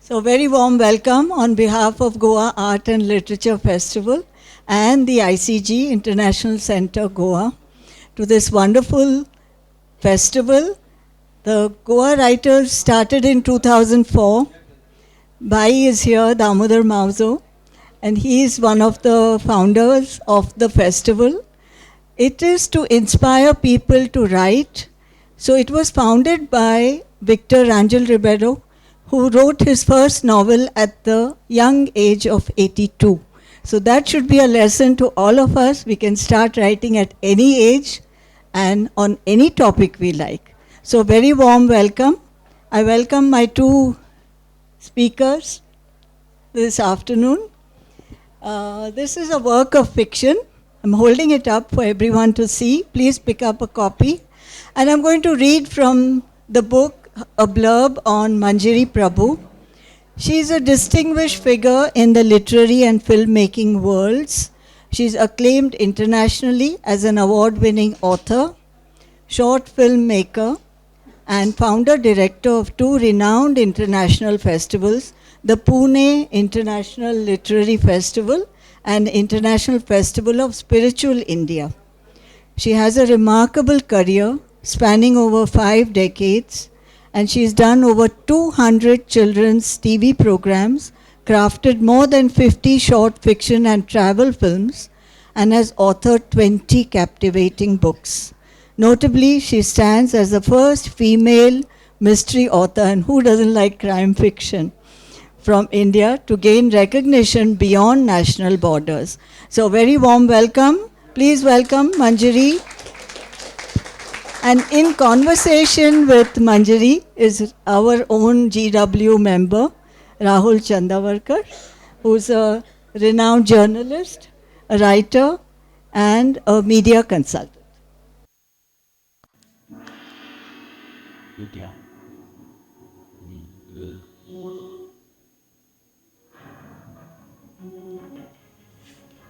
So very warm welcome on behalf of Goa Art and Literature Festival and the ICG International Center Goa to this wonderful festival. The Goa Writers started in 2004. Bai is here, Damodar Mauzo, and he is one of the founders of the festival. It is to inspire people to write. So it was founded by Victor Rangel Ribeiro, who wrote his first novel at the young age of 82. So that should be a lesson to all of us. We can start writing at any age and on any topic we like. So very warm welcome. I welcome my two speakers this afternoon. This is a work of fiction. I'm holding it up for everyone to see. Please pick up a copy. And I'm going to read from the book a blurb on Manjari Prabhu. She's a distinguished figure in the literary and filmmaking worlds. She's acclaimed internationally as an award-winning author, short filmmaker, and founder-director of two renowned international festivals, the Pune International Literary Festival and International Festival of Spiritual India. She has a remarkable career spanning over 5 decades, and she's done over 200 children's TV programs, crafted more than 50 short fiction and travel films, and has authored 20 captivating books. Notably, she stands as the first female mystery author, and who doesn't like crime fiction, from India to gain recognition beyond national borders. So very warm welcome. Please welcome Manjari. And in conversation with Manjari is our own GW member, Rahul Chandavarkar, who's a renowned journalist, a writer, and a media consultant. Vidya.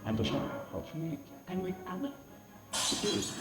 And the shop, hopefully, and with Albert. This.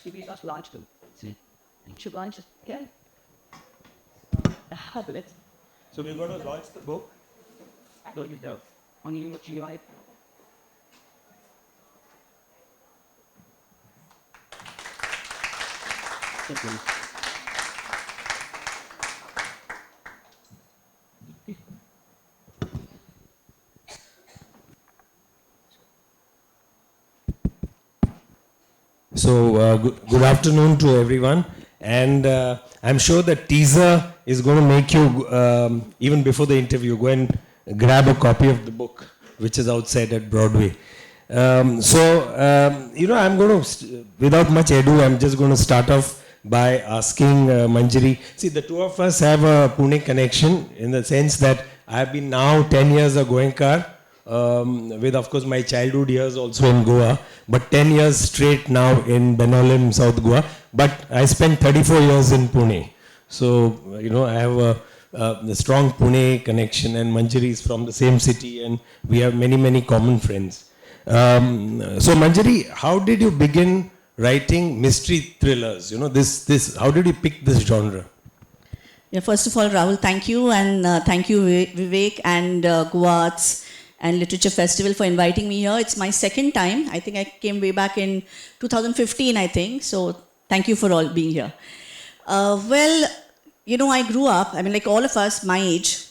TV just launched them. See? Should launch it. Yeah. Have it. So we're going to launch the book. I don't you know. On what you like. So good afternoon to everyone. And I'm sure the teaser is going to make you, even before the interview, go and grab a copy of the book, which is outside at Broadway. I'm going to, without much ado, I'm just going to start off by asking Manjari. See, the two of us have a Pune connection in the sense that I have been now 10 years a Goenkar, with of course my childhood years also in Goa, but 10 years straight now in Benolim, South Goa. But I spent 34 years in Pune. So, I have a strong Pune connection, and Manjari is from the same city, and we have many, many common friends. So Manjari, how did you begin writing mystery thrillers? How did you pick this genre? Yeah, first of all, Rahul, thank you, and thank you, Vivek, and Goa Arts and Literature Festival for inviting me here. It's my second time. I think I came way back in 2015, I think. So thank you for all being here. I grew up, like all of us, my age,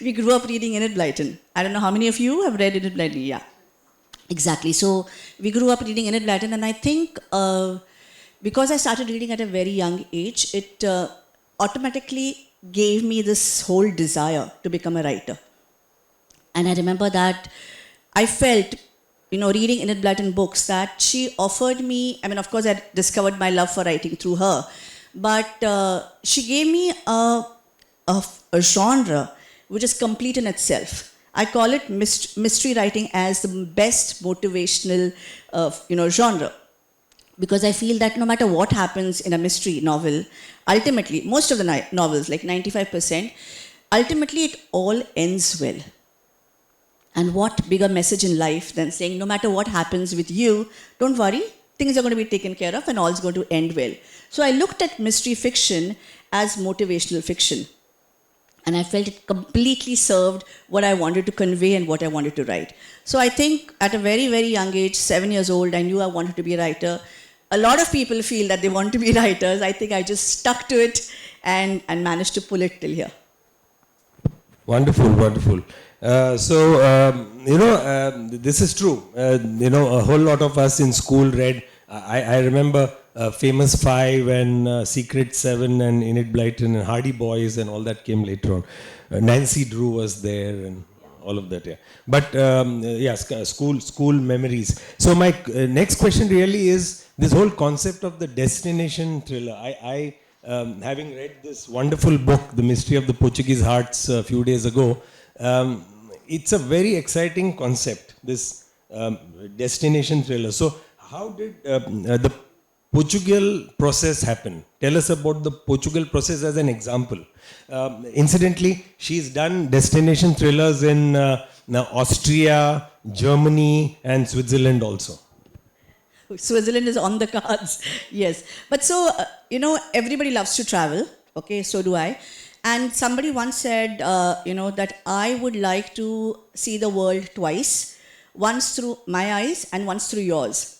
we grew up reading Enid Blyton. I don't know how many of you have read Enid Blyton. Yeah, exactly. So we grew up reading Enid Blyton, and I think because I started reading at a very young age, it automatically gave me this whole desire to become a writer. And I remember that I felt, reading Enid Blyton books, that she offered me, of course, I discovered my love for writing through her, but she gave me a genre which is complete in itself. I call it mystery writing as the best motivational, genre. Because I feel that no matter what happens in a mystery novel, ultimately, most of the novels, like 95%, ultimately it all ends well. And what bigger message in life than saying, no matter what happens with you, don't worry, things are going to be taken care of and all is going to end well. So I looked at mystery fiction as motivational fiction. And I felt it completely served what I wanted to convey and what I wanted to write. So I think at a very, very young age, 7 years old, I knew I wanted to be a writer. A lot of people feel that they want to be writers. I think I just stuck to it and managed to pull it till here. Wonderful, wonderful. This is true. A whole lot of us in school read, I remember Famous Five and Secret Seven and Enid Blyton and Hardy Boys and all that came later on. Nancy Drew was there and all of that, yeah. But school memories. So my next question really is this whole concept of the destination thriller. I having read this wonderful book, The Mystery of the Portuguese Hearts, a few days ago, it's a very exciting concept, this destination thriller. So how did the Portugal process happen? Tell us about the Portugal process as an example. Incidentally, she's done destination thrillers in Austria, Germany, and Switzerland also. Switzerland is on the cards, yes. But so, everybody loves to travel, okay, so do I. And somebody once said, that I would like to see the world twice, once through my eyes and once through yours.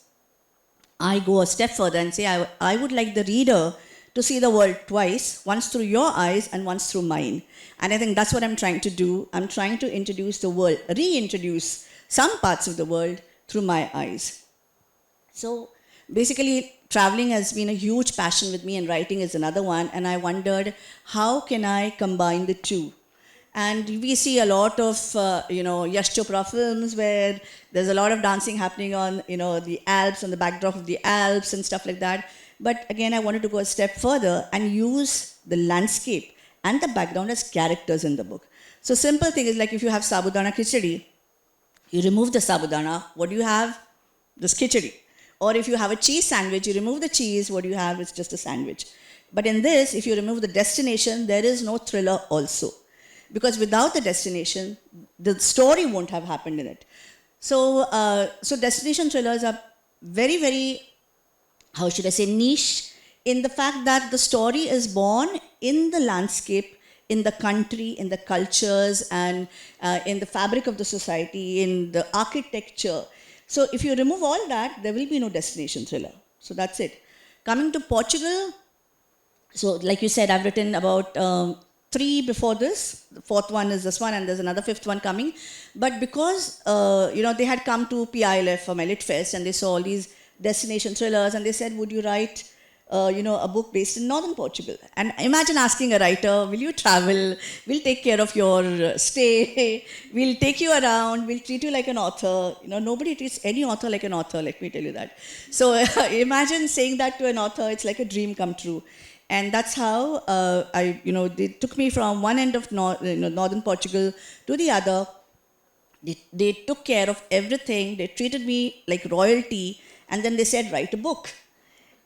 I go a step further and say, I would like the reader to see the world twice, once through your eyes and once through mine. And I think that's what I'm trying to do. I'm trying to introduce the world, reintroduce some parts of the world through my eyes. So basically, traveling has been a huge passion with me, and writing is another one. And I wondered, how can I combine the two? And we see a lot of, Yash Chopra films where there's a lot of dancing happening on, the Alps, on the backdrop of the Alps and stuff like that. But again, I wanted to go a step further and use the landscape and the background as characters in the book. So simple thing is like if you have sabudana khichdi, you remove the sabudana, what do you have? This khichdi. Or if you have a cheese sandwich, you remove the cheese, what you have is just a sandwich. But in this, if you remove the destination, there is no thriller also. Because without the destination, the story won't have happened in it. So destination thrillers are very, very, how should I say, niche in the fact that the story is born in the landscape, in the country, in the cultures, and in the fabric of the society, in the architecture. So if you remove all that, there will be no destination thriller. So that's it. Coming to Portugal, so like you said, I've written about 3 before this. The 4th one is this one, and there's another 5th one coming. But because, they had come to PILF for my Lit Fest, and they saw all these destination thrillers, and they said, would you write a book based in northern Portugal. And imagine asking a writer, will you travel? We'll take care of your stay. We'll take you around. We'll treat you like an author. Nobody treats any author like an author, let me tell you that. So imagine saying that to an author. It's like a dream come true. And that's how they took me from one end of northern Portugal to the other. They took care of everything. They treated me like royalty. And then they said, write a book.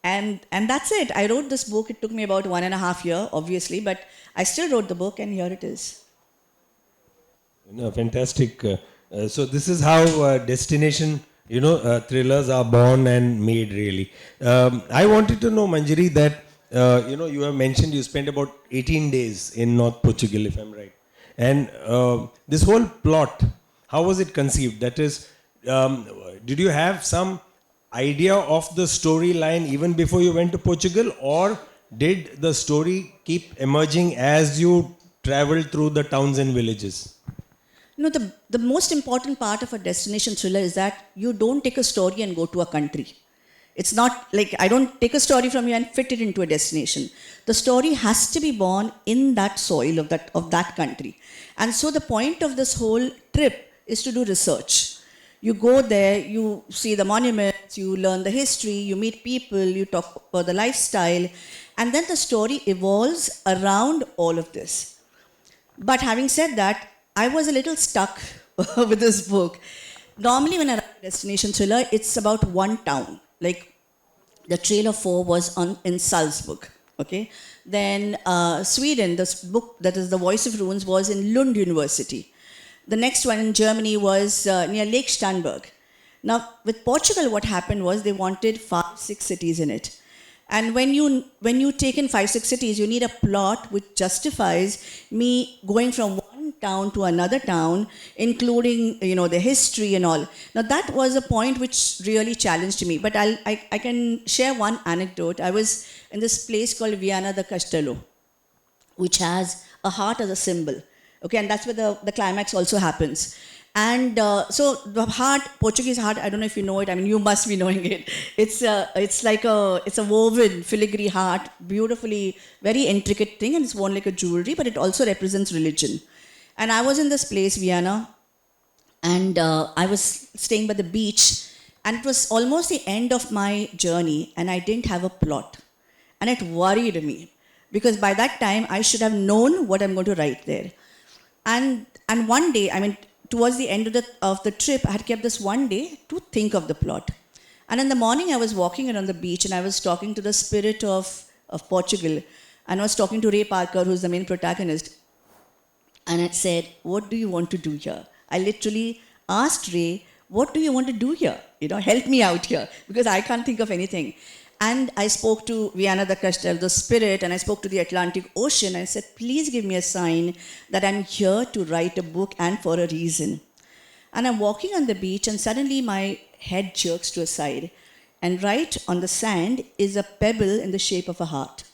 And that's it. I wrote this book. It took me about 1.5 years, obviously, but I still wrote the book, and here it is. Fantastic. So this is how destination, thrillers are born and made, really. I wanted to know, Manjari, that, you have mentioned you spent about 18 days in North Portugal, if I'm right. And this whole plot, how was it conceived? That is, did you have some idea of the storyline even before you went to Portugal, or did the story keep emerging as you traveled through the towns and villages? The most important part of a destination thriller is that you don't take a story and go to a country. It's not like I don't take a story from you and fit it into a destination. The story has to be born in that soil of that country. And so the point of this whole trip is to do research. You go there, you see the monuments, you learn the history, you meet people, you talk about the lifestyle, and then the story evolves around all of this. But having said that, I was a little stuck with this book. Normally when I write a destination thriller, it's about one town. Like the Trail of Four was in Salzburg. Okay? Then Sweden, this book that is The Voice of Runes, was in Lund University. The next one in Germany was near Lake Starnberg. Now, with Portugal, what happened was they wanted 5-6 cities in it. And when you take in 5-6 cities, you need a plot which justifies me going from one town to another town, including the history and all. Now, that was a point which really challenged me. But I can share one anecdote. I was in this place called Viana do Castelo, which has a heart as a symbol. Okay, and that's where the climax also happens. And so the heart, Portuguese heart, I don't know if you know it. I mean, you must be knowing it. It's a woven filigree heart, beautifully, very intricate thing, and it's worn like a jewelry, but it also represents religion. And I was in this place, Vienna, and I was staying by the beach, and it was almost the end of my journey, and I didn't have a plot. And it worried me, because by that time, I should have known what I'm going to write there. And one day, I mean, towards the end of the trip, I had kept this one day to think of the plot. And in the morning, I was walking around the beach and I was talking to the spirit of Portugal. And I was talking to Ray Parker, who's the main protagonist. And I said, what do you want to do here? I literally asked Ray, what do you want to do here? Help me out here, because I can't think of anything. And I spoke to Viana do Castelo, the spirit, and I spoke to the Atlantic Ocean. I said, please give me a sign that I'm here to write a book and for a reason. And I'm walking on the beach, and suddenly my head jerks to a side. And right on the sand is a pebble in the shape of a heart.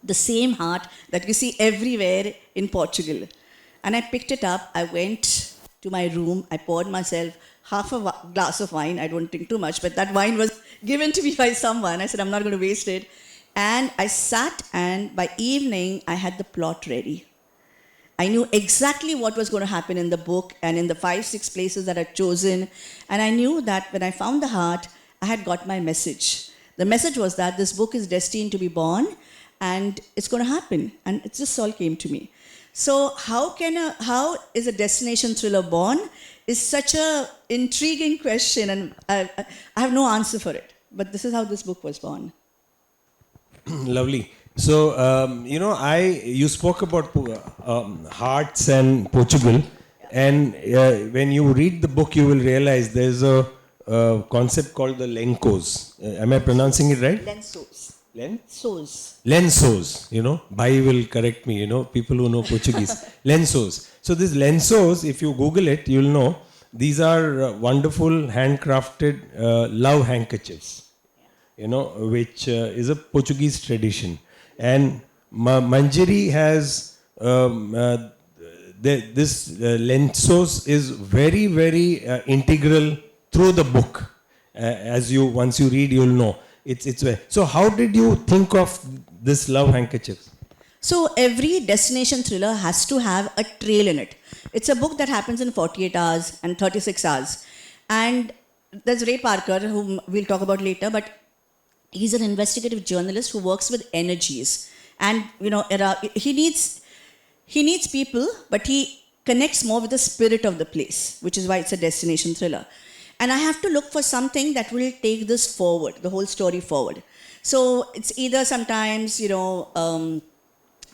The same heart that you see everywhere in Portugal. And I picked it up, I went to my room, I poured myself half a glass of wine. I don't drink too much, but that wine was given to me by someone. I said, I'm not going to waste it. And I sat, and by evening, I had the plot ready. I knew exactly what was going to happen in the book and in the 5-6 places that I'd chosen. And I knew that when I found the heart, I had got my message. The message was that this book is destined to be born, and it's going to happen. And it just all came to me. So how is a destination thriller born? Is such a intriguing question, and I have no answer for it. But this is how this book was born. Lovely. So, you spoke about hearts and Portugal, and when you read the book, you will realize there's a concept called the Lencos. Am I pronouncing it right? Lenços. Lenços. Lenços, Bhai will correct me, people who know Portuguese. Lenços. So this Lenços, if you Google it, you'll know, these are wonderful handcrafted love handkerchiefs, which is a Portuguese tradition. And Manjari has, this Lenços is very, very integral through the book. Once you read, you'll know. it's so how did you think of this Love Handkerchiefs? So every destination thriller has to have a trail in it. It's a book that happens in 48 hours and 36 hours. And there's Ray Parker, whom we'll talk about later, but he's an investigative journalist who works with energies. And, he needs people, but he connects more with the spirit of the place, which is why it's a destination thriller. And I have to look for something that will take this forward, the whole story forward. So it's either sometimes,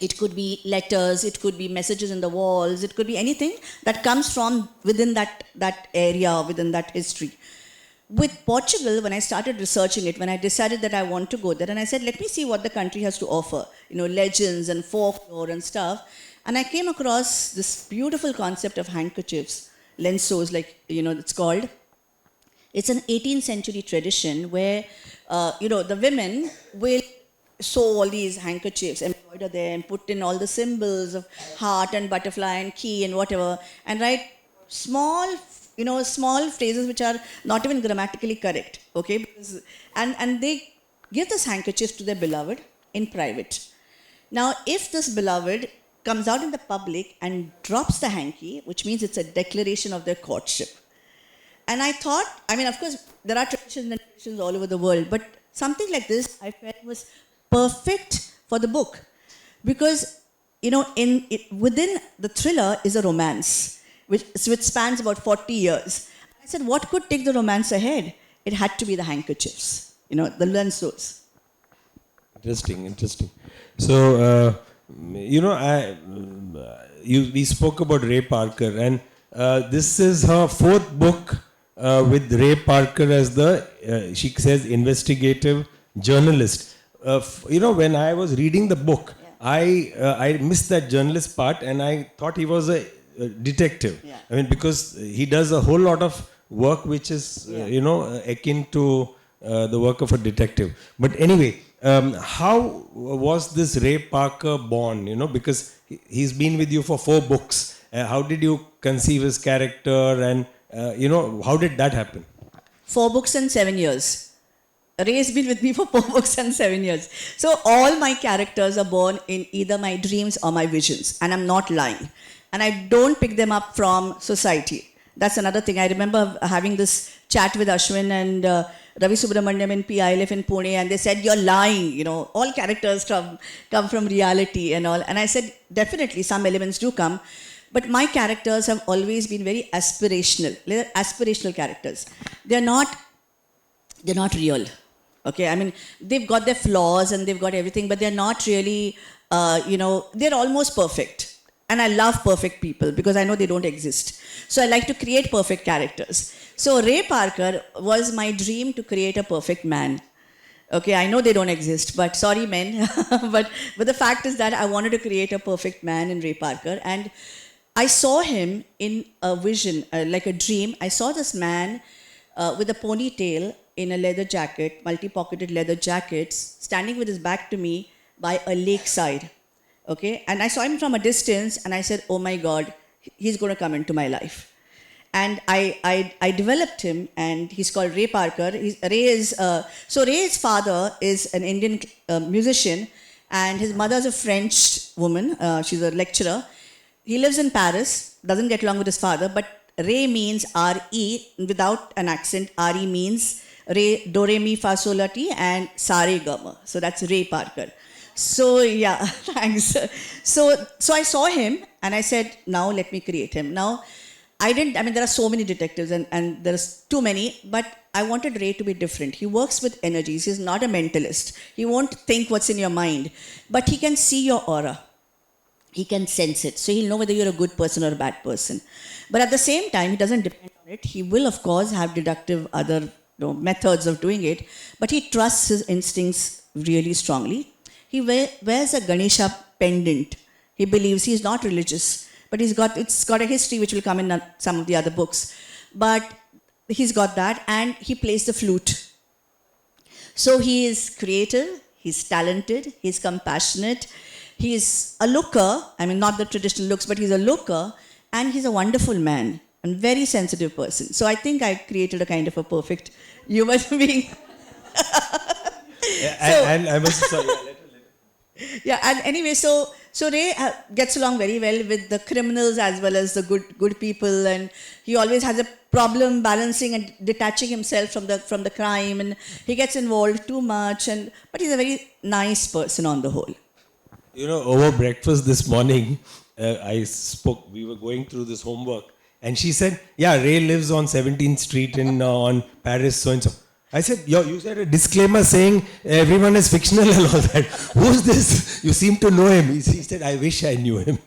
it could be letters, it could be messages in the walls, it could be anything that comes from within that area, within that history. With Portugal, when I started researching it, when I decided that I want to go there, and I said, let me see what the country has to offer, legends and folklore and stuff. And I came across this beautiful concept of handkerchiefs, lenços, it's called. It's an 18th century tradition where, the women will sew all these handkerchiefs, embroider them, put in all the symbols of heart and butterfly and key and whatever, and write small phrases which are not even grammatically correct, okay? And they give this handkerchief to their beloved in private. Now, if this beloved comes out in the public and drops the hanky, which means it's a declaration of their courtship. And I thought, of course, there are traditions all over the world, but something like this I felt was perfect for the book. Because, within the thriller is a romance, which spans about 40 years. I said, what could take the romance ahead? It had to be the handkerchiefs, the lenços. Interesting. So, we spoke about Ray Parker, and this is her fourth book with Ray Parker as she says, investigative journalist. When I was reading the book, I missed that journalist part, and I thought he was a detective. Yeah. Because he does a whole lot of work which is, akin to the work of a detective. But anyway, how was this Ray Parker born? Because he's been with you for 4 books. How did you conceive his character, and how did that happen? 4 books and 7 years. Ray's been with me for 4 books and 7 years. So all my characters are born in either my dreams or my visions, and I'm not lying. And I don't pick them up from society. That's another thing. I remember having this chat with Ashwin and Ravi Subramaniam in PILF in Pune, and they said, you're lying, all characters come from reality and all. And I said, definitely some elements do come, but my characters have always been very aspirational. They're aspirational characters. They're not real. Okay, they've got their flaws and they've got everything, but they're not really, they're almost perfect. And I love perfect people because I know they don't exist. So I like to create perfect characters. So Ray Parker was my dream to create a perfect man. Okay, I know they don't exist, but sorry men. but the fact is that I wanted to create a perfect man in Ray Parker. And I saw him in a vision, like a dream. I saw this man with a ponytail in a leather jacket, multi-pocketed leather jacket, standing with his back to me by a lakeside. Okay, and I saw him from a distance, and I said, "Oh my God, he's going to come into my life." And I developed him, and he's called Ray Parker. Ray's father is an Indian musician, and his mother is a French woman. She's a lecturer. He lives in Paris. Doesn't get along with his father, but Ray means R-E without an accent. R-E means Ray, do, re, mi, fa, sol, la, ti, and sa, re, ga, ma. So that's Ray Parker. So yeah, thanks. So I saw him and I said, now let me create him. Now, there are so many detectives and there's too many, but I wanted Ray to be different. He works with energies. He's not a mentalist. He won't think what's in your mind, but he can see your aura. He can sense it. So he'll know whether you're a good person or a bad person. But at the same time, he doesn't depend on it. He will, of course, have deductive other methods of doing it, but he trusts his instincts really strongly. He wears a Ganesha pendant. He believes he's not religious, but it's got a history which will come in some of the other books. But he's got that, and he plays the flute. So he is creative, he's talented, he's compassionate, he's a looker. Not the traditional looks, but he's a looker, and he's a wonderful man and very sensitive person. So I think I created a kind of a perfect human being. And I was sorry. Yeah, and anyway, so Ray gets along very well with the criminals as well as the good people, and he always has a problem balancing and detaching himself from the crime, and he gets involved too much, but he's a very nice person on the whole. You know, over breakfast this morning, we were going through this homework, and she said, yeah, Ray lives on 17th Street on Paris, so and so. I said, you said a disclaimer saying everyone is fictional and all that. Who's this? You seem to know him. He said, I wish I knew him.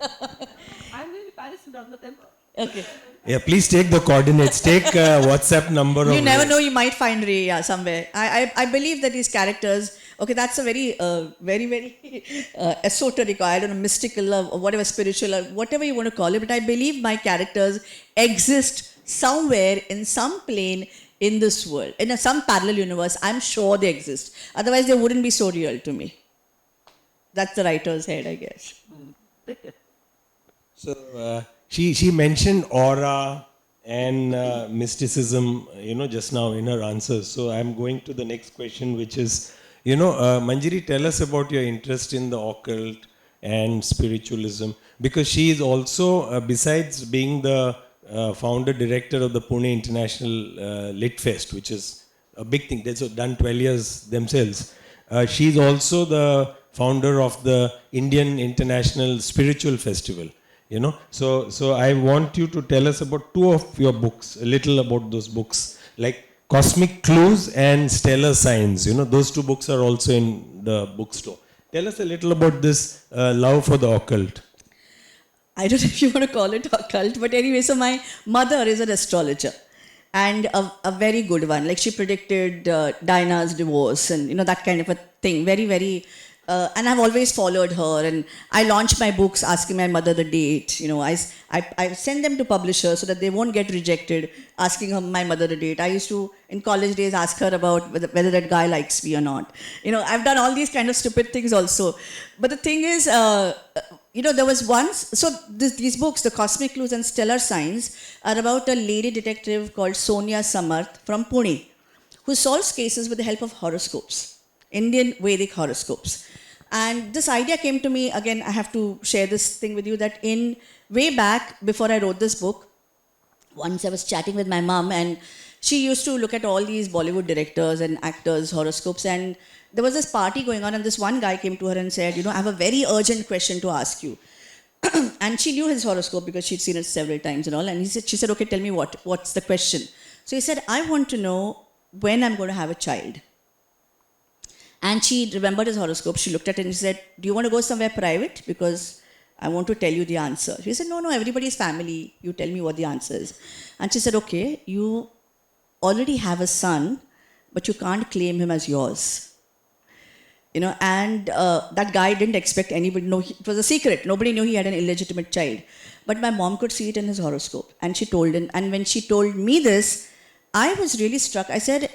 I'm going to Paris in November. Okay. Yeah, please take the coordinates. Take WhatsApp number. You of never Ray. know, you might find Ray somewhere. I believe that these characters, okay, that's a very, very esoteric, or I don't know, mystical, or whatever, spiritual, or whatever you want to call it, but I believe my characters exist somewhere in some plane in this world, in some parallel universe. I'm sure they exist. Otherwise, they wouldn't be so real to me. That's the writer's head, I guess. So she mentioned aura and mysticism, just now in her answers. So I'm going to the next question, which is, Manjiri, tell us about your interest in the occult and spiritualism, because she is also, besides being the founder director of the Pune International Lit Fest, which is a big thing. They've done 12 years themselves. She's also the founder of the Indian International Spiritual Festival. So I want you to tell us about two of your books, a little about those books, like Cosmic Clues and Stellar Signs. Those two books are also in the bookstore. Tell us a little about this love for the occult. I don't know if you want to call it occult, but anyway, so my mother is an astrologer, and a very good one. Like, she predicted Diana's divorce and, that kind of a thing. Very, very, and I've always followed her, and I launch my books asking my mother the date. I send them to publishers so that they won't get rejected, asking my mother the date. I used to, in college days, ask her about whether that guy likes me or not. I've done all these kind of stupid things also. But the thing is, there was once, so these books, The Cosmic Clues and Stellar Signs, are about a lady detective called Sonia Samarth from Pune, who solves cases with the help of horoscopes, Indian Vedic horoscopes. And this idea came to me, again, I have to share this thing with you, that way back, before I wrote this book, once I was chatting with my mom, and she used to look at all these Bollywood directors and actors' horoscopes, and there was this party going on, and this one guy came to her and said, I have a very urgent question to ask you. And she knew his horoscope because she'd seen it several times and all. And she said, okay, tell me what's the question? So he said, I want to know when I'm going to have a child. And she remembered his horoscope. She looked at it and she said, do you want to go somewhere private? Because I want to tell you the answer. She said, no, everybody's family. You tell me what the answer is. And she said, okay, you already have a son, but you can't claim him as yours. And that guy didn't expect anybody to know. It was a secret. Nobody knew he had an illegitimate child. But my mom could see it in his horoscope. And she told him. And when she told me this, I was really struck. I said,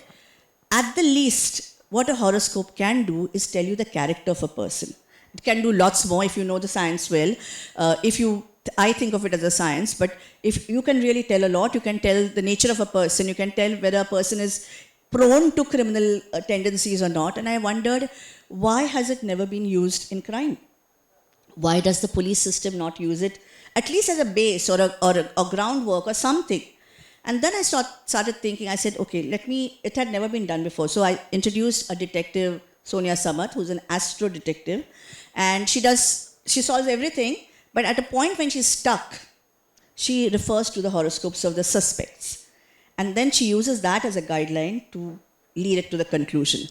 at the least, what a horoscope can do is tell you the character of a person. It can do lots more if you know the science well. I think of it as a science, but if you can really tell a lot, you can tell the nature of a person. You can tell whether a person is prone to criminal tendencies or not. And I wondered, why has it never been used in crime? Why does the police system not use it, at least as a base or a groundwork or something? And then I started thinking, I said, okay, it had never been done before. So I introduced a detective, Sonia Samarth, who's an astro detective. And she solves everything, but at a point when she's stuck, she refers to the horoscopes of the suspects. And then she uses that as a guideline to lead it to the conclusion.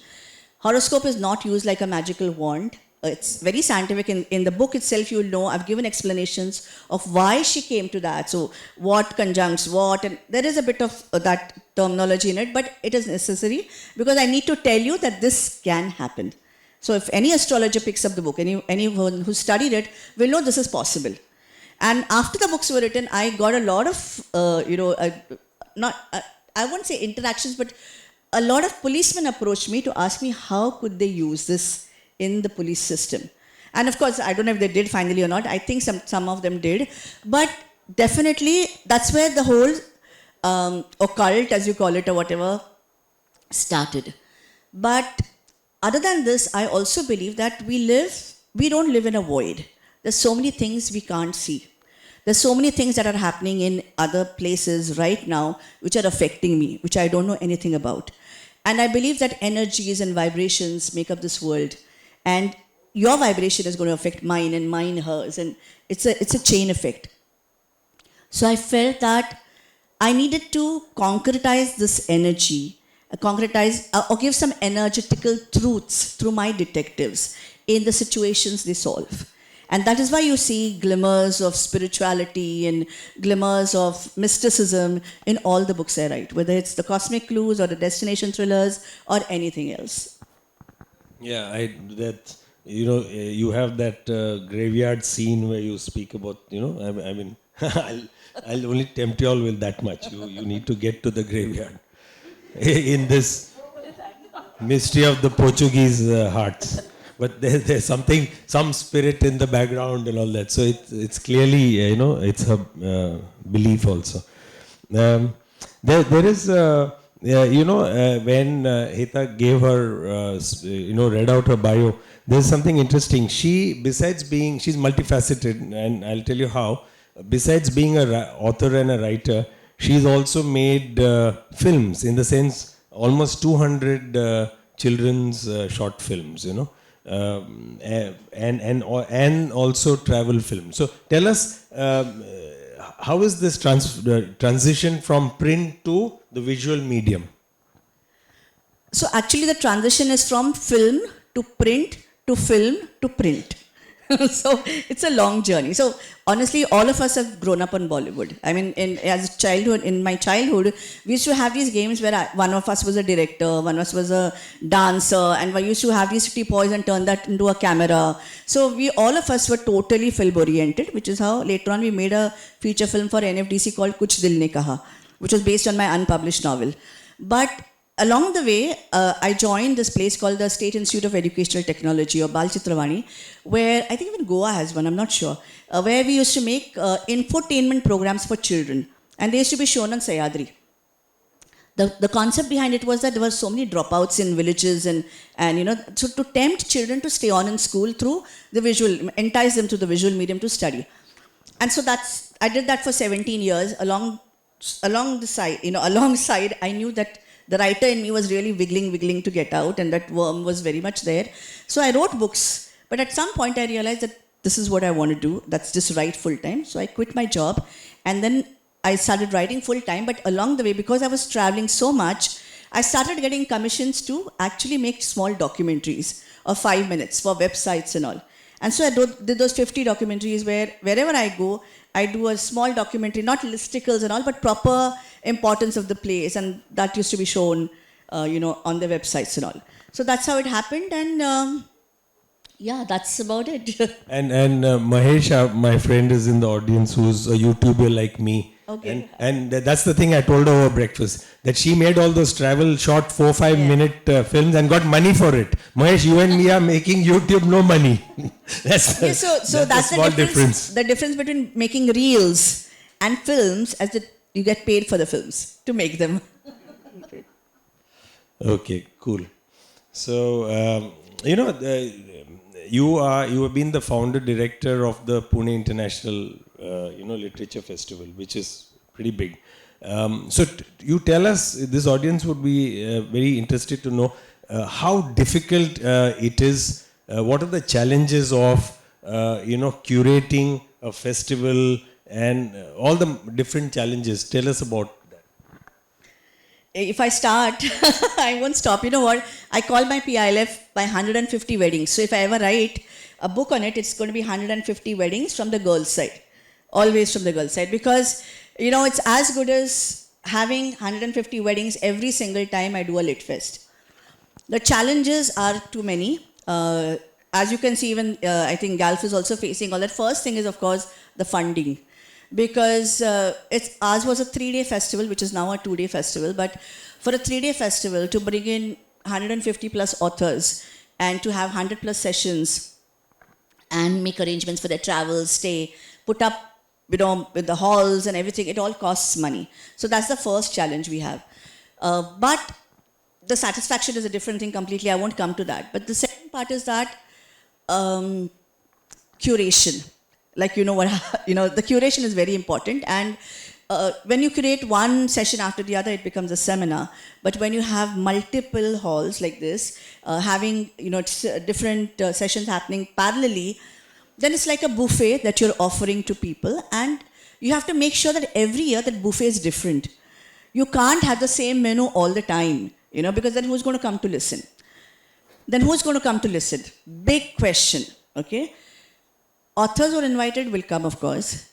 Horoscope is not used like a magical wand. It's very scientific. In the book itself, you'll know, I've given explanations of why she came to that. So what conjuncts what, and there is a bit of that terminology in it, but it is necessary because I need to tell you that this can happen. So if any astrologer picks up the book, anyone who studied it will know this is possible. And after the books were written, I got a lot of, I won't say interactions, but a lot of policemen approached me to ask me how could they use this in the police system. And of course, I don't know if they did finally or not. I think some of them did. But definitely, that's where the whole occult, as you call it or whatever, started. But other than this, I also believe that we don't live in a void. There's so many things we can't see. There's so many things that are happening in other places right now which are affecting me, which I don't know anything about. And I believe that energies and vibrations make up this world. And your vibration is going to affect mine and mine hers. And it's a chain effect. So I felt that I needed to concretize this energy, or give some energetical truths through my detectives in the situations they solve. And that is why you see glimmers of spirituality and glimmers of mysticism in all the books I write, whether it's the cosmic clues or the destination thrillers or anything else. Yeah, you have that graveyard scene where you speak about, I mean, I'll only tempt you all with that much. You need to get to the graveyard in this mystery of the Portuguese hearts. But there's some spirit in the background and all that. So it's clearly, it's a belief also. There is, when Heta gave her, read out her bio, there's something interesting. She's multifaceted, and I'll tell you how. Besides being an author and a writer, she's also made films, in the sense almost 200 children's short films, and also travel films. So tell us, how is this transition from print to the visual medium? So actually the transition is from film to print to film to print. So it's a long journey. So honestly, all of us have grown up on Bollywood. I mean, in my childhood, we used to have these games where one of us was a director, one of us was a dancer, and we used to have these toys and turn that into a camera. So all of us were totally film oriented, which is how later on we made a feature film for NFDC called Kuch Dil Ne Kaha, which was based on my unpublished novel. But along the way, I joined this place called the State Institute of Educational Technology, or Bal Chitravani, where I think even Goa has one, I'm not sure, where we used to make infotainment programs for children. And they used to be shown on Sayadri. The concept behind it was that there were so many dropouts in villages and so to tempt children to stay on in school through the visual, entice them to the visual medium to study. And so I did that for 17 years. Alongside, I knew that the writer in me was really wiggling to get out, and that worm was very much there. So I wrote books, but at some point I realized that this is what I want to do. That's just write full time. So I quit my job, and then I started writing full time. But along the way, because I was traveling so much, I started getting commissions to actually make small documentaries of 5 minutes for websites and all. And so I did those 50 documentaries where wherever I go, I do a small documentary, not listicles and all, but proper importance of the place. And that used to be shown, on the websites and all. So that's how it happened. And that's about it. And Mahesh, my friend, is in the audience, who's a YouTuber like me. Okay. And that's the thing I told her over breakfast, that she made all those travel short 4-5 minute films and got money for it. Mahesh, you and me are making YouTube no money. that's the small difference. The difference between making reels and films is that you get paid for the films to make them. Okay, cool. So, you have been the founder director of the Pune International Literature Festival, which is pretty big. So you tell us, this audience would be very interested to know how difficult it is. What are the challenges of curating a festival and all the different challenges? Tell us about that. If I start, I won't stop. You know what? I call my PILF by 150 weddings. So if I ever write a book on it, it's going to be 150 weddings from the girls' side. Always from the girls' side. Because, it's as good as having 150 weddings every single time I do a Lit Fest. The challenges are too many. As you can see, even I think Galf is also facing all that. First thing is, of course, the funding. Because ours was a 3-day festival, which is now a 2-day festival. But for a 3-day festival, to bring in 150 plus authors and to have 100 plus sessions and make arrangements for their travel, stay, put up, with the halls and everything, it all costs money. So that's the first challenge we have. But the satisfaction is a different thing completely. I won't come to that. But the second part is that curation. Like, you know what, the curation is very important. And when you create one session after the other, it becomes a seminar. But when you have multiple halls like this, having, different sessions happening parallelly, then it's like a buffet that you're offering to people. And you have to make sure that every year that buffet is different. You can't have the same menu all the time, because then who's going to come to listen? Big question, okay? Authors who are invited will come, of course.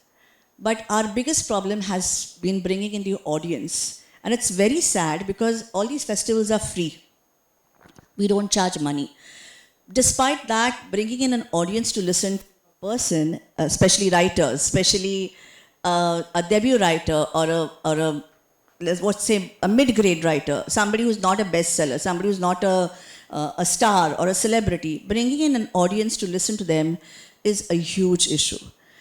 But our biggest problem has been bringing in the audience. And it's very sad because all these festivals are free. We don't charge money. Despite that, bringing in an audience to listen to a person, especially writers, especially a debut writer or a let's say a mid-grade writer, somebody who's not a bestseller, somebody who's not a star or a celebrity, bringing in an audience to listen to them is a huge issue.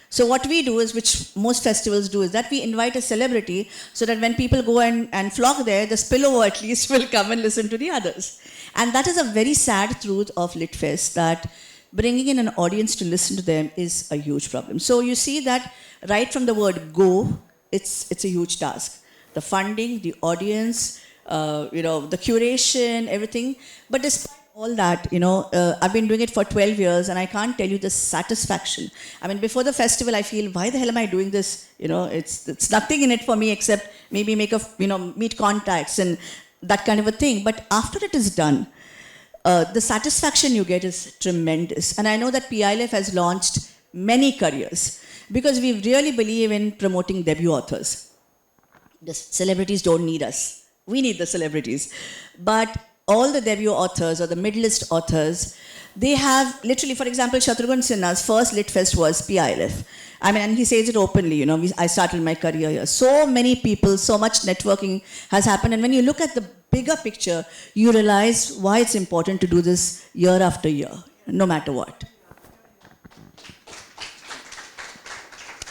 So what we do is, which most festivals do, is that we invite a celebrity so that when people go and flock there, the spillover at least will come and listen to the others. And that is a very sad truth of LitFest, that bringing in an audience to listen to them is a huge problem. So you see that right from the word go, it's a huge task. The funding, the audience, the curation, everything. But despite all that, I've been doing it for 12 years and I can't tell you the satisfaction. I mean, before the festival, I feel, why the hell am I doing this? It's nothing in it for me except maybe meet contacts and that kind of a thing. But after it is done, the satisfaction you get is tremendous. And I know that PILF has launched many careers because we really believe in promoting debut authors. The celebrities don't need us. We need the celebrities. But all the debut authors or the mid-list authors, they have literally, for example, Shatrughan Sinha's first LitFest was PILF. I mean, and he says it openly, I started my career here. So many people, so much networking has happened. And when you look at the bigger picture, you realize why it's important to do this year after year, no matter what.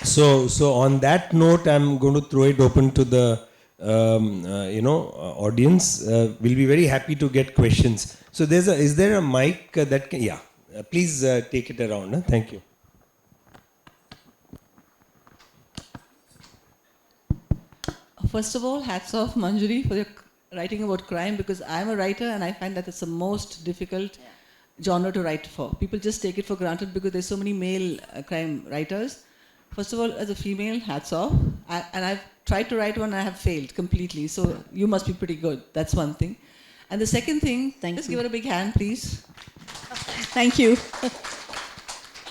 So on that note, I'm going to throw it open to the audience. We'll be very happy to get questions. So is there a mic that can, please take it around. Thank you. First of all, hats off, Manjari, for your writing about crime, because I'm a writer and I find that it's the most difficult genre to write for. People just take it for granted because there's so many male crime writers. First of all, as a female, hats off. And I've tried to write one and I have failed completely. So you must be pretty good. That's one thing. And the second thing, just give her a big hand, please. Thank you.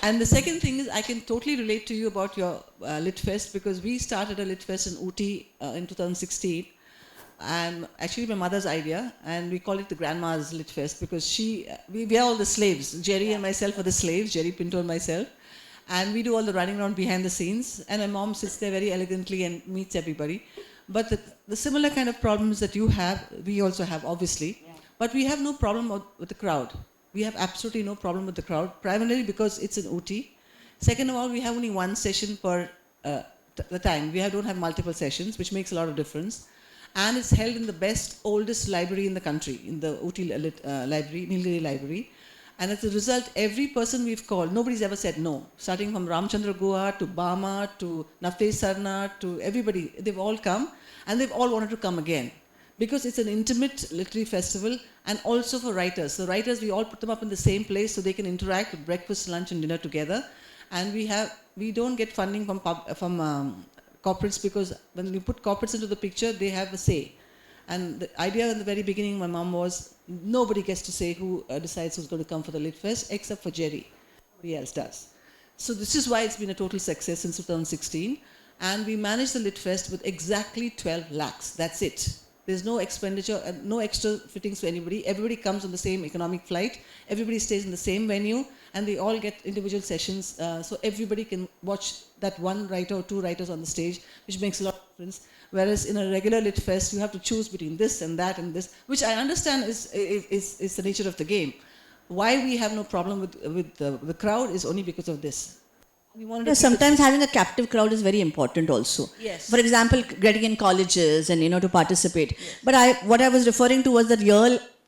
And the second thing is, I can totally relate to you about your LitFest, because we started a LitFest in Ooty in 2016. And actually my mother's idea, and we call it the Grandma's LitFest because we are all the slaves. Jerry and myself are the slaves, Jerry Pinto and myself. And we do all the running around behind the scenes. And my mom sits there very elegantly and meets everybody. But the similar kind of problems that you have, we also have, obviously. Yeah. But we have no problem with the crowd. We have absolutely no problem with the crowd, primarily because it's in Ooty. Second of all, we have only one session per the time. We don't have multiple sessions, which makes a lot of difference. And it's held in the best, oldest library in the country, in the Ooty library, Nilgiri Library. And as a result, every person we've called, nobody's ever said no. Starting from Ramchandra Guha to Bama to Naftesh Sarna to everybody, they've all come and they've all wanted to come again. Because it's an intimate literary festival and also for writers. So writers, we all put them up in the same place so they can interact with breakfast, lunch and dinner together. And we don't get funding from corporates, because when you put corporates into the picture, they have a say. And the idea in the very beginning, my mom was, nobody gets to say who decides who's going to come for the LitFest, except for Jerry. Nobody else does. So this is why it's been a total success since 2016. And we managed the LitFest with exactly 12 lakhs. That's it. There's no expenditure, no extra fittings for anybody. Everybody comes on the same economic flight. Everybody stays in the same venue. And they all get individual sessions. So everybody can watch that one writer or two writers on the stage, which makes a lot of difference. Whereas in a regular LitFest, you have to choose between this and that and this, which I understand is the nature of the game. Why we have no problem with the crowd is only because of this. We wanted Yeah, to keep it sometimes having a captive crowd is very important also. Yes. For example, getting in colleges and to participate. But what I was referring to was the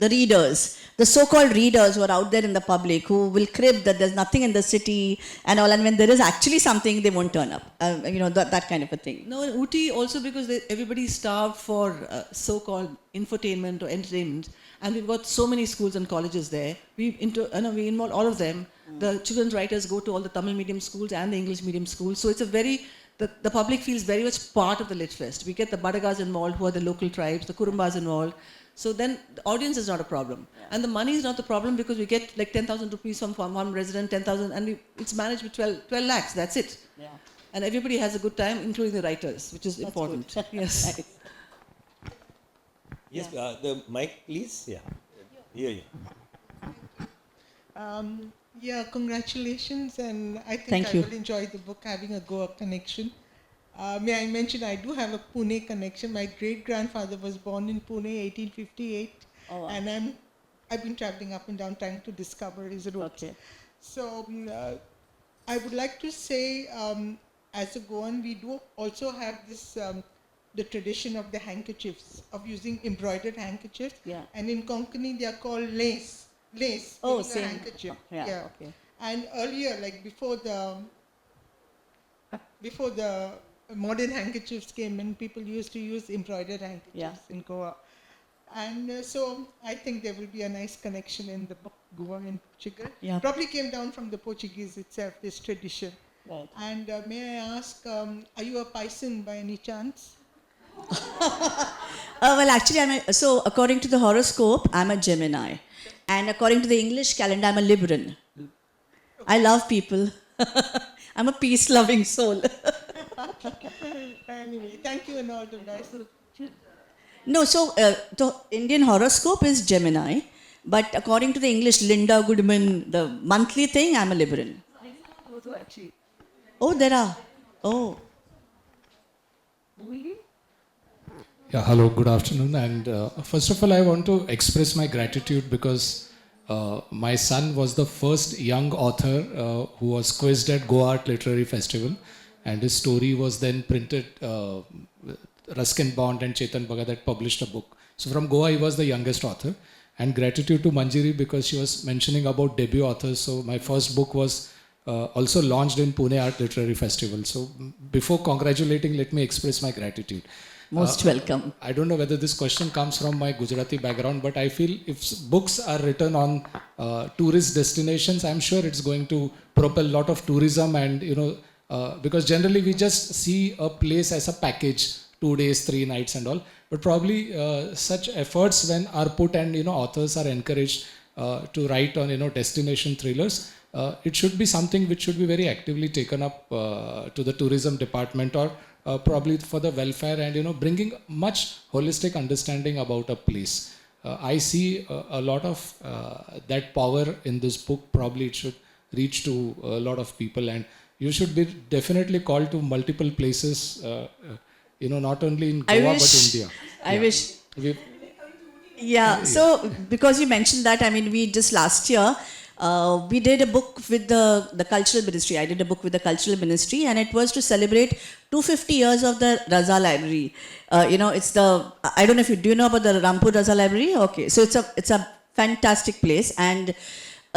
readers, the so-called readers who are out there in the public who will crib that there's nothing in the city and all, and when there is actually something, they won't turn up. That kind of a thing. No, in Ooty also because everybody is starved for so-called infotainment or entertainment, and we've got so many schools and colleges there. We involve all of them. The children's writers go to all the Tamil medium schools and the English medium schools. So it's the public feels very much part of the Lit Fest. We get the Badagas involved, who are the local tribes, the Kurumbas involved. So then the audience is not a problem. And the money is not the problem because we get like 10,000 rupees from one resident, 10,000, and it's managed with 12 lakhs, that's it. Yeah. And everybody has a good time, including the writers, which is important. Yes. Yes, the mic, please. Yeah. Here. Yeah, congratulations, and I think Thank I you. will enjoy the book, having a Goa connection. May I mention, I do have a Pune connection. My great-grandfather was born in Pune, 1858, and I've been traveling up and down trying to discover his roots. Okay. So I would like to say, as a Goan, we do also have this the tradition of the handkerchiefs, of using embroidered handkerchiefs. Yeah. And in Konkani, they are called lace. Oh, meaning a same. handkerchief. Yeah, okay. And earlier, like before the modern handkerchiefs came in, people used to use embroidered handkerchiefs in Goa. And so I think there will be a nice connection in the book, Goa and Portugal. Yeah. Probably came down from the Portuguese itself, this tradition. Right. And may I ask, are you a Piscean by any chance? Well, actually, so according to the horoscope, I'm a Gemini. And according to the English calendar, I'm a Libran. I love people. I'm a peace-loving soul. Anyway, thank you and all the best. No, so the Indian horoscope is Gemini. But according to the English Linda Goodman, the monthly thing, I'm a Libran. Oh, there are. Oh. Yeah, hello, good afternoon. And first of all, I want to express my gratitude because my son was the first young author who was quizzed at Goa Art Literary Festival. And his story was then printed. Ruskin Bond and Chetan Bhagat had published a book. So from Goa, he was the youngest author. And gratitude to Manjiri because she was mentioning about debut authors. So my first book was also launched in Pune Art Literary Festival. So before congratulating, let me express my gratitude. Most welcome. I don't know whether this question comes from my Gujarati background, but I feel if books are written on tourist destinations, I'm sure it's going to propel a lot of tourism and, because generally we just see a place as a package, 2 days, 3 nights and all. But probably such efforts when are put and, authors are encouraged to write on, destination thrillers, it should be something which should be very actively taken up to the tourism department or probably for the welfare and bringing much holistic understanding about a place. I see a lot of that power in this book. Probably it should reach to a lot of people, and you should be definitely called to multiple places. Not only in Goa but India. I wish. We- Yeah, so because you mentioned that, we just last year, we did a book with the cultural ministry. I did a book with the cultural ministry, and it was to celebrate 250 years of the Raza Library. It's I don't know if do you know about the Rampur Raza Library? Okay, so it's a fantastic place, and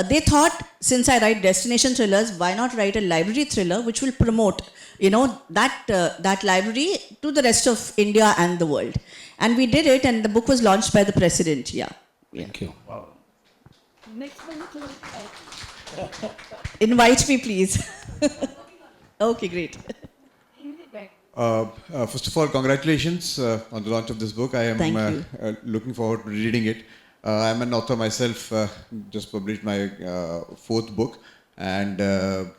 they thought, since I write destination thrillers, why not write a library thriller which will promote, that library to the rest of India and the world. And we did it, and the book was launched by the president. Yeah. Thank you. Invite me, please. Okay, great. First of all, congratulations on the launch of this book. I am Thank you. looking forward to reading it. I'm an author myself, just published my 4th book, and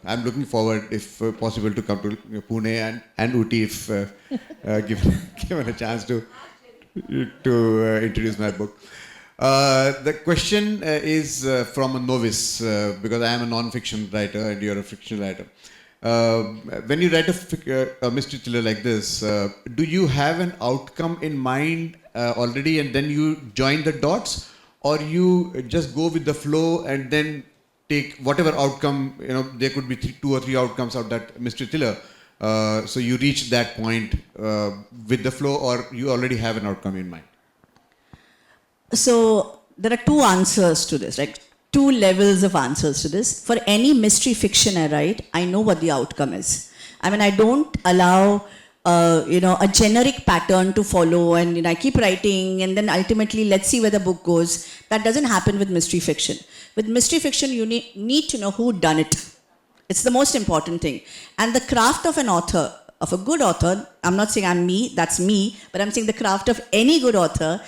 I'm looking forward, if possible, to come to Pune and Ooty if given a chance to introduce my book. The question is from a novice, because I am a non-fiction writer and you're a fiction writer. When you write a mystery thriller like this, do you have an outcome in mind already and then you join the dots, or you just go with the flow and then take whatever outcome, there could be two or three outcomes out that mystery thriller. So you reach that point with the flow, or you already have an outcome in mind? So there are two answers to this, right? Two levels of answers to this. For any mystery fiction I write, I know what the outcome is. I mean, I don't allow a generic pattern to follow, and I keep writing, and then ultimately let's see where the book goes. That doesn't happen with mystery fiction. With mystery fiction, you need to know who done it. It's the most important thing. And the craft of an author, of a good author, I'm not saying I'm me, that's me, but I'm saying the craft of any good author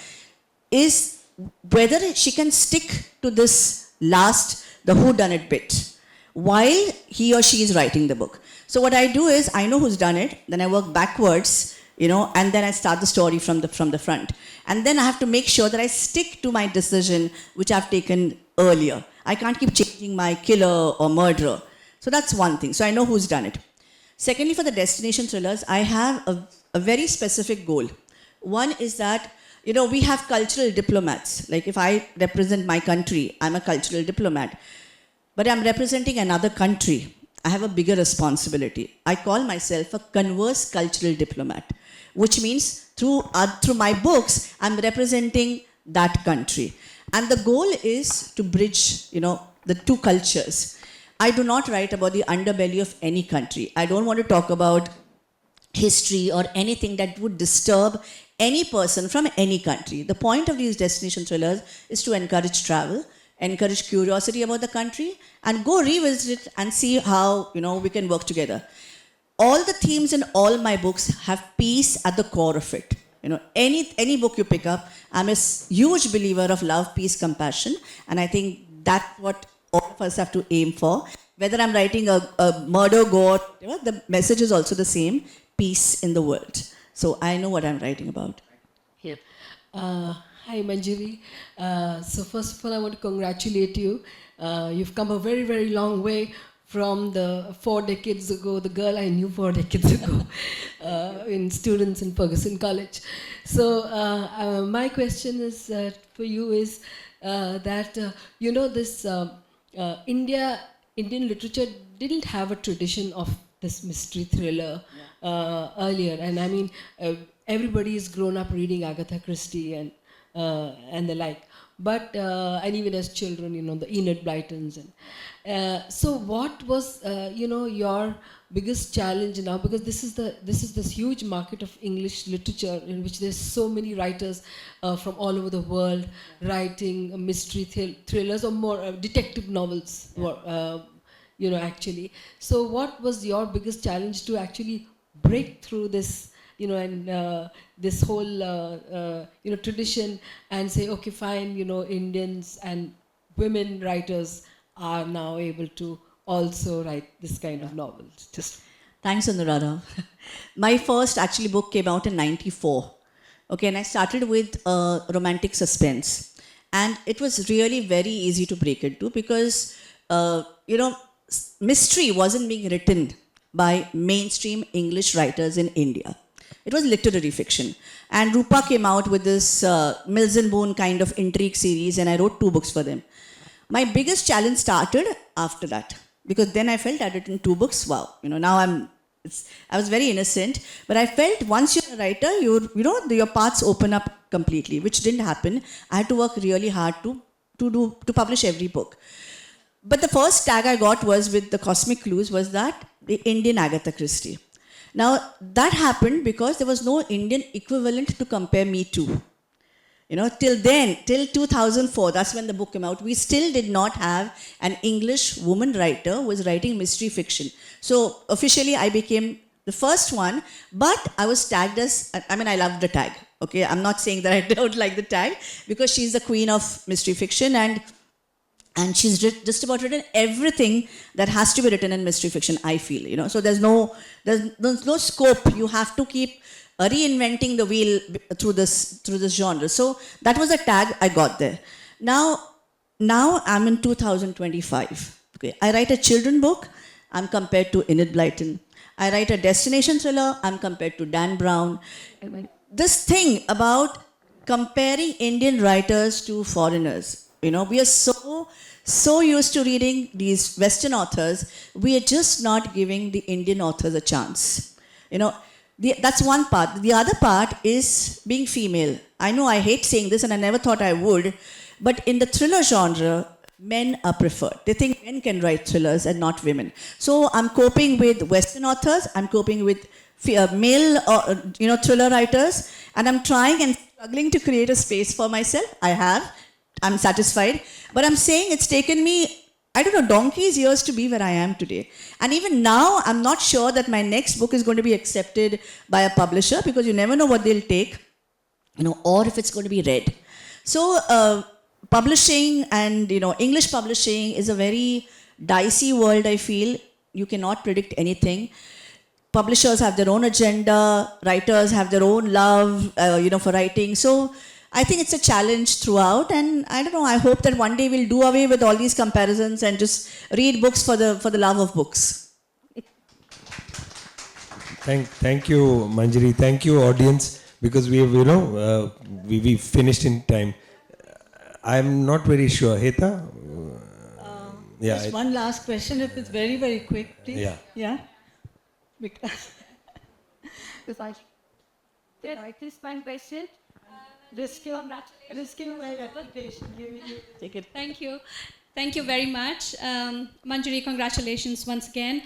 is whether she can stick to this the whodunit bit while he or she is writing the book. So what I do is, I know who's done it, then I work backwards, and then I start the story from the front. And then I have to make sure that I stick to my decision which I've taken earlier. I can't keep changing my killer or murderer. So that's one thing. So I know who's done it. Secondly, for the destination thrillers, I have a very specific goal. One is that, we have cultural diplomats. Like if I represent my country, I'm a cultural diplomat. But I'm representing another country. I have a bigger responsibility. I call myself a converse cultural diplomat, which means through my books, I'm representing that country. And the goal is to bridge, the two cultures. I do not write about the underbelly of any country. I don't want to talk about history or anything that would disturb any person from any country. The point of these destination thrillers is to encourage travel, encourage curiosity about the country, and go revisit it and see how, we can work together. All the themes in all my books have peace at the core of it. Any book you pick up, I'm a huge believer of love, peace, compassion, and I think that's what all of us have to aim for. Whether I'm writing a murder, gore, the message is also the same, peace in the world. So I know what I'm writing about. Yeah. Hi, Manjari. So first of all, I want to congratulate you. You've come a very, very long way from the 4 decades ago, the girl I knew 4 decades ago, in students in Ferguson College. So my question is for you is that, this Indian literature didn't have a tradition of this mystery thriller earlier. And I mean, everybody's grown up reading Agatha Christie and the like. But, and even as children, the Enid Blytons. So what was, your biggest challenge now? Because this is this huge market of English literature in which there's so many writers from all over the world writing mystery thrillers or more detective novels, actually. So what was your biggest challenge to actually break through this, and this whole, tradition and say, okay, fine, Indians and women writers are now able to also write this kind of novels? Thanks, Anuradha. My first book came out in 94. Okay, and I started with romantic suspense. And it was really very easy to break into because, mystery wasn't being written by mainstream English writers in India. It was literary fiction. And Rupa came out with this Mills and Boon kind of intrigue series, and I wrote 2 books for them. My biggest challenge started after that, because then I felt I'd written 2 books. Wow, now I was very innocent, but I felt once you're a writer, your paths open up completely, which didn't happen. I had to work really hard to publish every book. But the first tag I got was with the Cosmic Clues was that the Indian Agatha Christie. Now that happened because there was no Indian equivalent to compare me to. Till 2004, that's when the book came out, we still did not have an English woman writer who was writing mystery fiction. So officially I became the first one, but I was tagged as, I loved the tag. Okay, I'm not saying that I don't like the tag, because she's the queen of mystery fiction, and she's just about written everything that has to be written in mystery fiction, I feel. So there's no scope. You have to keep reinventing the wheel through this genre. So that was a tag I got there. Now I'm in 2025. Okay, I write a children book, I'm compared to Enid Blyton. I write a destination thriller, I'm compared to Dan Brown. This thing about comparing Indian writers to foreigners, we are so so used to reading these Western authors, we are just not giving the Indian authors a chance. You know, that's one part. The other part is being female. I know I hate saying this and I never thought I would, but in the thriller genre, men are preferred. They think men can write thrillers and not women. So I'm coping with Western authors, I'm coping with male thriller writers, and I'm trying and struggling to create a space for myself. I'm satisfied, but I'm saying it's taken me, I don't know, donkey's years to be where I am today. And even now, I'm not sure that my next book is going to be accepted by a publisher, because you never know what they'll take, or if it's going to be read. So publishing and English publishing is a very dicey world, I feel. You cannot predict anything. Publishers have their own agenda, writers have their own love, for writing. So I think it's a challenge throughout, and I don't know, I hope that one day we'll do away with all these comparisons and just read books for the love of books. Thank you, Manjari. Thank you, audience, because we have, we finished in time. I'm not very sure. Heta? Just one last question, if it's very, very quick, please. Yeah. Yeah? Because I this my question, risking my reputation. Take it. Thank you. Thank you very much. Manjari, congratulations once again.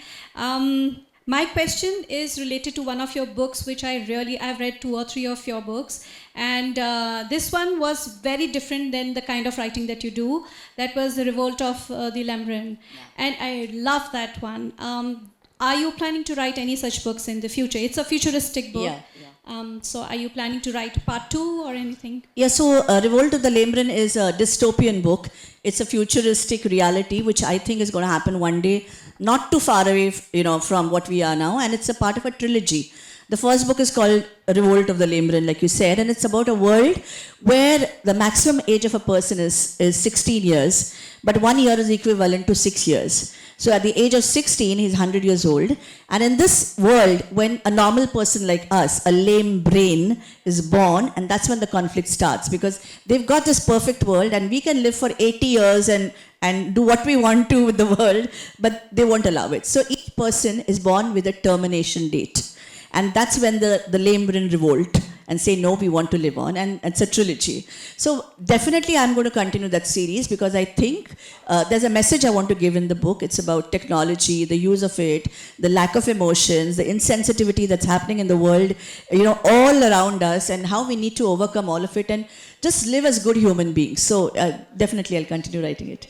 My question is related to one of your books, which I've read 2 or 3 of your books. And this one was very different than the kind of writing that you do. That was The Revolt of the Lemren. Yeah. And I love that one. Are you planning to write any such books in the future? It's a futuristic book. Yeah. So are you planning to write part 2 or anything? Yeah, so Revolt of the Lemren is a dystopian book. It's a futuristic reality, which I think is going to happen one day, not too far away, from what we are now. And it's a part of a trilogy. The first book is called Revolt of the Lemren, like you said, and it's about a world where the maximum age of a person is 16 years, but 1 year is equivalent to 6 years. So at the age of 16, he's 100 years old. And in this world, when a normal person like us, a lame brain, is born, and that's when the conflict starts, because they've got this perfect world and we can live for 80 years and do what we want to with the world, but they won't allow it. So each person is born with a termination date. And that's when the Lemren revolt and say, no, we want to live on. And it's a trilogy. So definitely I'm going to continue that series, because I think there's a message I want to give in the book. It's about technology, the use of it, the lack of emotions, the insensitivity that's happening in the world, all around us, and how we need to overcome all of it and just live as good human beings. So definitely I'll continue writing it.